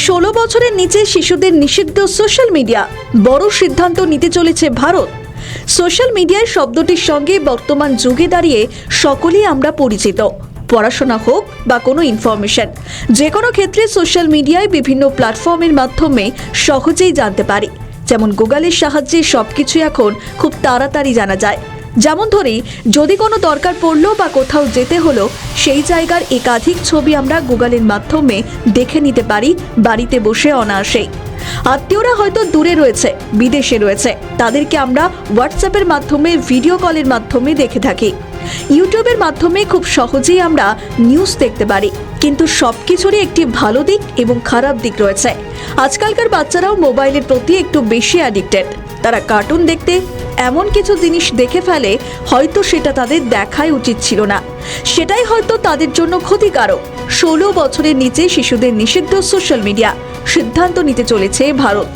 16 বছরের নিচে শিশুদের নিষিদ্ধ সোশ্যাল মিডিয়া, বড় সিদ্ধান্ত নিতে চলেছে ভারত। সোশ্যাল মিডিয়ার শব্দটির সঙ্গে বর্তমান যুগে দাঁড়িয়ে সকলেই আমরা পরিচিত। পড়াশোনা হোক বা কোনো ইনফরমেশন, যে কোনো ক্ষেত্রে সোশ্যাল মিডিয়ায় বিভিন্ন প্ল্যাটফর্মের মাধ্যমে সহজেই জানতে পারি। যেমন গুগলের সাহায্যে সবকিছু এখন খুব তাড়াতাড়ি জানা যায়। যেমন ধরি, যদি কোনো দরকার পড়লো বা কোথাও যেতে হলো, সেই জায়গার একাধিক ছবি আমরা গুগলের মাধ্যমে দেখে নিতে পারি বাড়িতে বসে অনায়াসেই। আত্মীয়রা হয়তো দূরে রয়েছে, বিদেশে রয়েছে, তাদেরকে আমরা হোয়াটসঅ্যাপের মাধ্যমে, ভিডিও কলের মাধ্যমে দেখে থাকি। ইউটিউবের মাধ্যমে খুব সহজেই আমরা নিউজ দেখতে পারি। কিন্তু সবকিছুরই একটি ভালো দিক এবং খারাপ দিক রয়েছে। আজকালকার বাচ্চারাও মোবাইলের প্রতি একটু বেশি অ্যাডিক্টেড। তারা কার্টুন দেখতে এমন কিছু জিনিস দেখে ফেলে, হয়তো সেটা তাদের দেখাই উচিত ছিল না। সেটাই হয়তো তাদের জন্য ক্ষতিকারক। 16 বছরের নিচে শিশুদের নিষিদ্ধ সোশ্যাল মিডিয়া, সিদ্ধান্ত নিতে চলেছে ভারত।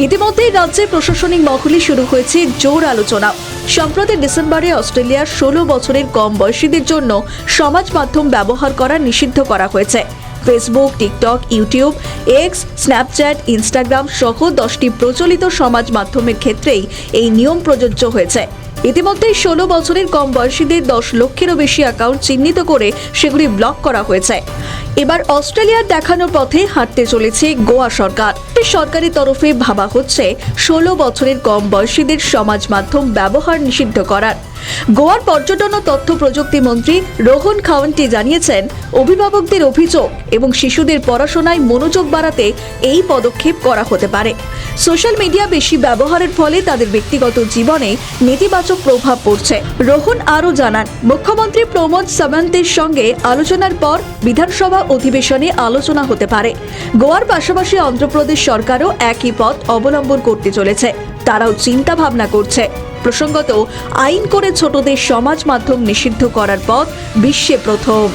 ইতিমধ্যেই রাজ্যের প্রশাসনিক মহলে শুরু হয়েছে জোর আলোচনা। সম্প্রতি ডিসেম্বরে অস্ট্রেলিয়ার 16 বছরের কম বয়সীদের জন্য সমাজ মাধ্যম ব্যবহার করা নিষিদ্ধ করা হয়েছে। Facebook, TikTok, YouTube, x, Snapchat, Instagram সহ 10টি প্রচলিত সমাজ মাধ্যমের ক্ষেত্রেই এই নিয়ম প্রযোজ্য হয়েছে। ইতিমধ্যেই 16 বছরের কম বয়সীদের 10 লক্ষেরও বেশি অ্যাকাউন্ট চিহ্নিত করে সেগুলি ব্লক করা হয়েছে। এবার অস্ট্রেলিয়ার দেখানোর পথে হাঁটতে চলেছে গোয়া সরকার। সরকারের তরফে ভাবা হচ্ছে 16 বছরের কম বয়সীদের সমাজ মাধ্যম ব্যবহার নিষিদ্ধ করার। গোয়ার পর্যটন ও তথ্য প্রযুক্তি মন্ত্রী রোহন খাওয়ান্টি জানিয়েছেন, অভিভাবকদের অভিযোগ এবং শিশুদের পড়াশোনায় মনোযোগ বাড়াতে এই পদক্ষেপ করা হতে পারে। সোশ্যাল মিডিয়া বেশি ব্যবহারের ফলে তাদের ব্যক্তিগত জীবনে নেতিবাচক প্রভাব পড়ছে। রোহন আরও জানান, মুখ্যমন্ত্রী প্রমোদ সামন্তের সঙ্গে আলোচনার পর বিধানসভা অধিবেশনে আলোচনা হতে পারে। গোয়ার পাশাপাশি অন্ধ্রপ্রদেশ সরকারও একই পথ অবলম্বন করতে চলেছে। তারাও চিন্তা ভাবনা করছে। প্রসঙ্গত, আইন করে ছোটদের সমাজ মাধ্যম নিষিদ্ধ করার পথ বিশ্বে প্রথম।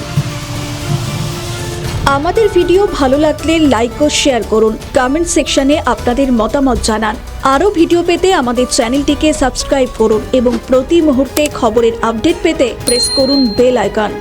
আমাদের ভিডিও ভালো লাগলে লাইক ও শেয়ার করুন। কমেন্ট সেকশনে আপনাদের মতামত জানান। আরও ভিডিও পেতে আমাদের চ্যানেলটিকে সাবস্ক্রাইব করুন এবং প্রতি মুহূর্তে খবরের আপডেট পেতে প্রেস করুন বেল আইকন।